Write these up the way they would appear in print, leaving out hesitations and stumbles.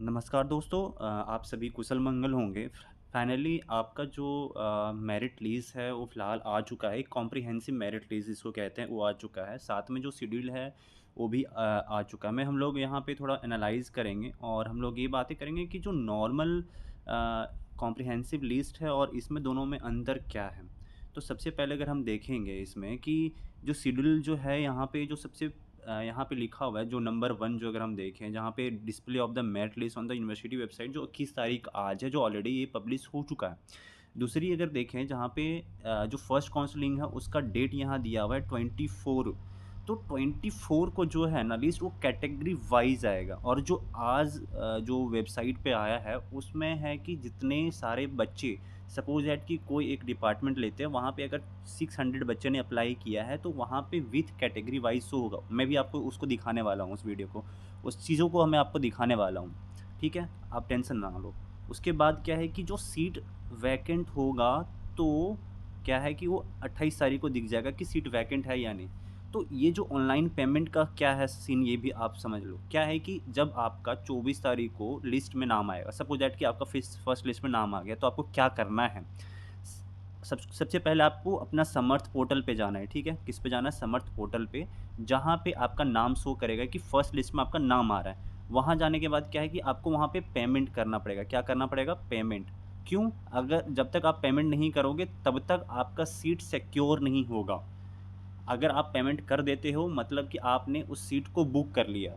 नमस्कार दोस्तों, आप सभी कुशल मंगल होंगे। फाइनली आपका जो मेरिट लिस्ट है वो फ़िलहाल आ चुका है। एक कॉम्प्रिहेंसिव मेरिट लिस्ट जिसको कहते हैं वो आ चुका है। साथ में जो शेड्यूल है वो भी आ चुका है। मैं हम लोग यहाँ पे थोड़ा एनालाइज़ करेंगे और हम लोग ये बातें करेंगे कि जो नॉर्मल कॉम्प्रिहेंसिव लिस्ट है और इसमें दोनों में अंतर क्या है। तो सबसे पहले अगर हम देखेंगे इसमें कि जो शेड्यूल जो है यहाँ पे जो सबसे यहाँ पे लिखा हुआ है जो नंबर 1 जो अगर हम देखें जहाँ पे display of the merit list on the university website जो 21 तारीख आज है जो ऑलरेडी ये पब्लिश हो चुका है। दूसरी अगर देखें जहाँ पे जो फर्स्ट काउंसलिंग है उसका डेट यहाँ दिया हुआ है 24। तो 24 को जो है ना लिस्ट वो कैटेगरी वाइज़ आएगा और जो आज जो वेबसाइट पे आया है उसमें है कि जितने सारे बच्चे सपोज़ दैट कि कोई एक डिपार्टमेंट लेते हैं, वहाँ पे अगर 600 बच्चे ने अप्लाई किया है, तो वहाँ पे विथ कैटेगरी वाइज़ शो होगा। मैं भी आपको उसको दिखाने वाला हूँ उस वीडियो को, उस चीज़ों को मैं आपको दिखाने वाला हूँ, ठीक है? आप टेंशन ना लो। उसके बाद क्या है कि जो सीट वैकेंट होगा, तो क्या है कि वो 28 तारीख को दिख जाएगा कि सीट वैकेंट है या नहीं। तो ये जो ऑनलाइन पेमेंट का क्या है सीन ये भी आप समझ लो। क्या है कि जब आपका 24 तारीख को लिस्ट में नाम आएगा, सपोज़ दैट कि आपका फर्स्ट लिस्ट में नाम आ गया, तो आपको क्या करना है? सबसे पहले आपको अपना समर्थ पोर्टल पे जाना है, ठीक है? किस पे जाना है? समर्थ पोर्टल पे, जहाँ पे आपका नाम शो करेगा कि फर्स्ट लिस्ट में आपका नाम आ रहा है। वहाँ जाने के बाद क्या है कि आपको वहाँ पे पेमेंट करना पड़ेगा। क्या करना पड़ेगा? पेमेंट। क्यों? अगर जब तक आप पेमेंट नहीं करोगे, तब तक आपका सीट सिक्योर नहीं होगा। अगर आप पेमेंट कर देते हो मतलब कि आपने उस सीट को बुक कर लिया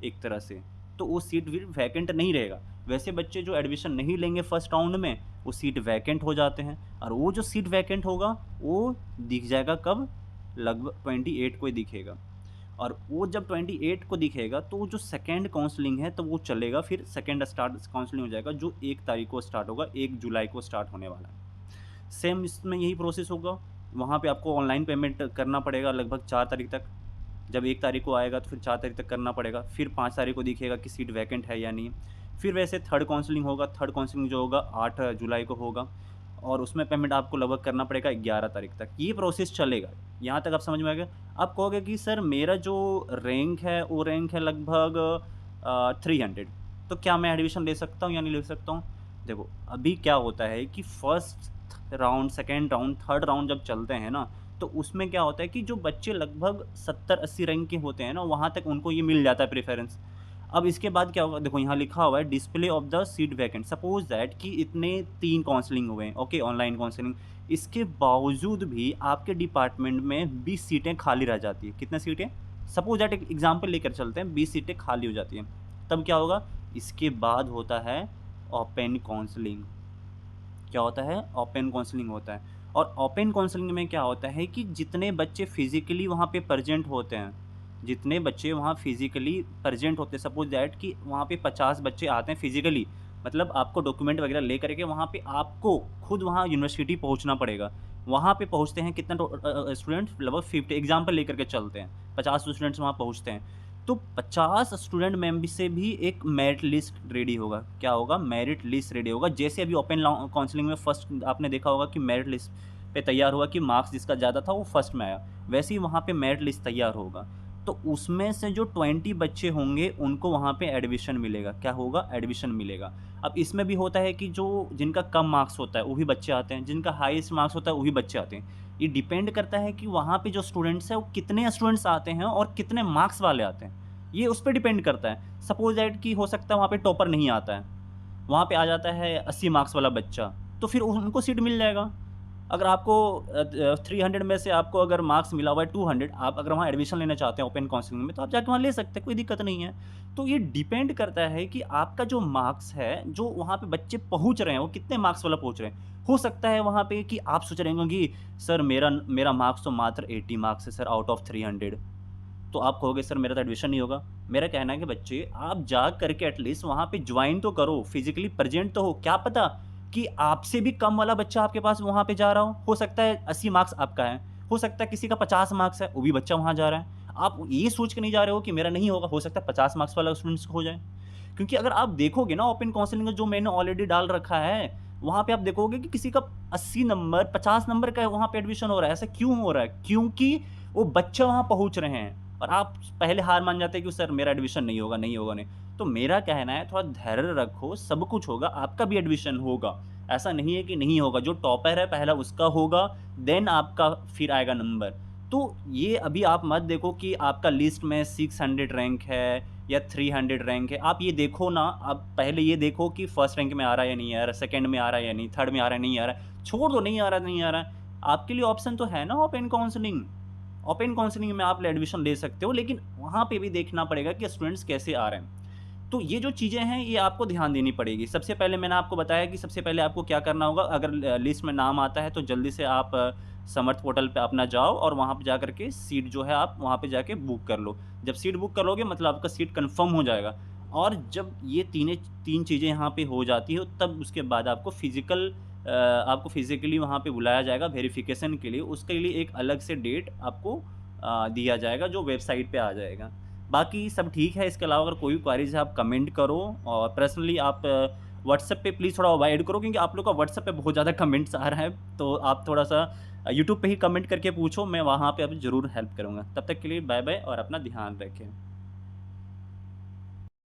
एक तरह से, तो वो सीट फिर वैकेंट नहीं रहेगा। वैसे बच्चे जो एडमिशन नहीं लेंगे फर्स्ट राउंड में, वो सीट वैकेंट हो जाते हैं और वो जो सीट वैकेंट होगा, वो दिख जाएगा कब? लगभग 28 को ही दिखेगा और वो जब 28 को दिखेगा, तो वो जो सेकंड काउंसलिंग है, तो वो चलेगा फिर सेकंड स्टार्ट काउंसलिंग हो जाएगा, जो 1 तारीख को स्टार्ट होगा, 1 जुलाई को स्टार्ट होने वाला है। सेम इसमें यही प्रोसेस होगा, वहाँ पे आपको ऑनलाइन पेमेंट करना पड़ेगा लगभग 4 तारीख तक। जब 1 तारीख को आएगा तो फिर 4 तारीख तक करना पड़ेगा, फिर 5 तारीख को दिखेगा कि सीट वैकेंट है या नहीं। फिर वैसे थर्ड काउंसलिंग होगा, थर्ड काउंसलिंग जो होगा 8 जुलाई को होगा और उसमें पेमेंट आपको लगभग करना पड़ेगा 11 तारीख तक। ये प्रोसेस चलेगा, यहाँ तक आप समझ में आ गया? आप कहोगे कि सर मेरा जो रैंक है वो रैंक है लगभग 300, तो क्या मैं एडमिशन ले सकता हूँ या नहीं ले सकता हूँ? देखो, अभी क्या होता है कि first round, second round, third round जब चलते हैं ना, तो उसमें क्या होता है कि जो बच्चे लगभग 70-80 रैंक के होते हैं ना, वहाँ तक उनको ये मिल जाता है प्रेफ़रेंस। अब इसके बाद क्या होगा, देखो यहाँ लिखा हुआ है display of the seat vacant. Suppose that कि इतने 3 काउंसलिंग हुए हैं, ओके, ऑनलाइन काउंसलिंग। इसके बावजूद भी आपके डिपार्टमेंट में 20 सीटें खाली रह जाती हैं। कितनी सीटें? सपोज़ दैट एक एग्ज़ाम्पल लेकर चलते हैं, 20 सीटें खाली हो जाती हैं। तब क्या होगा? इसके बाद होता है ओपन काउंसलिंग। क्या होता है? ओपन काउंसलिंग होता है और ओपन काउंसलिंग में क्या होता है कि जितने बच्चे फिज़िकली वहाँ पे प्रेज़ेंट होते हैं, जितने बच्चे वहाँ फिज़िकली प्रेज़ेंट होते हैं, सपोज़ दैट कि वहाँ पे 50 बच्चे आते हैं फिज़िकली, मतलब आपको डॉक्यूमेंट वगैरह लेकर के वहाँ पे आपको खुद वहाँ यूनिवर्सिटी पहुँचना पड़ेगा। वहाँ पे पहुँचते हैं कितना स्टूडेंट, लगभग 50 एग्ज़ाम्पल लेकर के चलते हैं, 50 स्टूडेंट्स वहाँ पहुँचते हैं। तो 50 स्टूडेंट मेंबर से भी एक मेरिट लिस्ट रेडी होगा। क्या होगा? मेरिट लिस्ट रेडी होगा। जैसे अभी ओपन काउंसलिंग में फर्स्ट आपने देखा होगा कि मेरिट लिस्ट पे तैयार हुआ कि मार्क्स जिसका ज़्यादा था वो फर्स्ट में आया। वैसे ही वहाँ पे मेरिट लिस्ट तैयार होगा। तो उसमें से जो 20 बच्चे होंगे उनको वहाँ पे एडमिशन मिलेगा। क्या होगा? एडमिशन मिलेगा। अब इसमें भी होता है कि जो जिनका कम मार्क्स होता है वो भी बच्चे आते हैं, जिनका हाईएस्ट मार्क्स होता है वो भी बच्चे आते हैं। ये डिपेंड करता है कि वहाँ पे जो स्टूडेंट्स हैं वो कितने स्टूडेंट्स आते हैं और कितने मार्क्स वाले आते हैं। ये उस पे डिपेंड करता है। सपोज़ दैट कि हो सकता है वहाँ पे टॉपर नहीं आता है, वहाँ पे आ जाता है 80 मार्क्स वाला बच्चा, तो फिर उनको सीट मिल जाएगा। अगर आपको 300 में से आपको अगर मार्क्स मिला हुआ है 200, आप अगर वहाँ एडमिशन लेना चाहते हैं ओपन काउंसलिंग में, तो आप जाके वहाँ ले सकते हैं, कोई दिक्कत नहीं है। तो ये डिपेंड करता है कि आपका जो मार्क्स है, जो वहाँ पे बच्चे पहुँच रहे हैं, वो कितने मार्क्स वाला पहुँच रहे हैं। हो सकता है वहाँ पे कि आप सोच रहे होंगे कि सर मेरा मेरा मार्क्स तो मात्र 80 मार्क्स है सर आउट ऑफ 300। तो आप कहोगे सर मेरा तो एडमिशन नहीं होगा। मेरा कहना है कि बच्चे आप जा करके एटलीस्ट वहाँ पे जॉइन तो करो, फिज़िकली प्रेज़ेंट तो हो। क्या पता कि आपसे भी कम वाला बच्चा आपके पास वहाँ पे जा रहा हो सकता है 80 मार्क्स आपका है, हो सकता है किसी का 50 मार्क्स है, वो भी बच्चा वहाँ जा रहा है। आप ये सोच के नहीं जा रहे हो कि मेरा नहीं होगा, हो सकता है 50 मार्क्स वाला स्टूडेंट्स हो जाए। क्योंकि अगर आप देखोगे ना ओपन काउंसलिंग में जो मैंने ऑलरेडी डाल रखा है, वहाँ पे आप देखोगे कि किसी का 80 नंबर, 50 नंबर का वहाँ पे एडमिशन हो रहा है। ऐसा क्यों हो रहा है? क्योंकि वो बच्चे वहाँ पहुँच रहे हैं और आप पहले हार मान जाते हैं कि सर मेरा एडमिशन नहीं होगा, नहीं होगा नहीं। तो मेरा कहना है थोड़ा धैर्य रखो, सब कुछ होगा, आपका भी एडमिशन होगा। ऐसा नहीं है कि नहीं होगा, जो टॉपर है पहला उसका होगा, देन आपका फिर आएगा नंबर। तो ये अभी आप मत देखो कि आपका लिस्ट में 600 रैंक है या 300 रैंक है, आप ये देखो ना, आप पहले ये देखो कि फर्स्ट रैंक में आ रहा है या नहीं आ रहा, सेकंड में आ रहा है या नहीं, थर्ड में आ रहा है नहीं आ रहा है, छोड़ दो नहीं आ रहा नहीं आ रहा है। आपके लिए ऑप्शन तो है ना ओपन काउंसलिंग, ओपन काउंसलिंग में आप एडमिशन ले सकते हो, लेकिन वहाँ पे भी देखना पड़ेगा कि स्टूडेंट्स कैसे आ रहे हैं। तो ये जो चीज़ें हैं, ये आपको ध्यान देनी पड़ेगी। सबसे पहले मैंने आपको बताया कि सबसे पहले आपको क्या करना होगा, अगर लिस्ट में नाम आता है तो जल्दी से आप समर्थ पोर्टल पे अपना जाओ और वहाँ पे जाकर के सीट जो है आप वहाँ पे जाके बुक कर लो। जब सीट बुक कर लोगे मतलब आपका सीट कन्फर्म हो जाएगा, और जब ये 3 चीज़ें यहाँ पे हो जाती हो, तब उसके बाद आपको फिज़िकली वहाँ पे बुलाया जाएगा वेरिफ़िकेशन के लिए। उसके लिए एक अलग से डेट आपको दिया जाएगा, जो वेबसाइट पे आ जाएगा। बाकी सब ठीक है, इसके अलावा अगर कोई क्वेरीज़ है आप कमेंट करो, और पर्सनली आप व्हाट्सएप पे प्लीज़ थोड़ा अवॉइड करो, क्योंकि आप लोग का व्हाट्सएप पे बहुत ज़्यादा कमेंट्स आ रहा है, तो आप थोड़ा-सा यूट्यूब पे ही कमेंट करके पूछो, मैं वहाँ पे अब ज़रूर हेल्प करूँगा। तब तक के लिए बाय-बाय और अपना ध्यान रखें।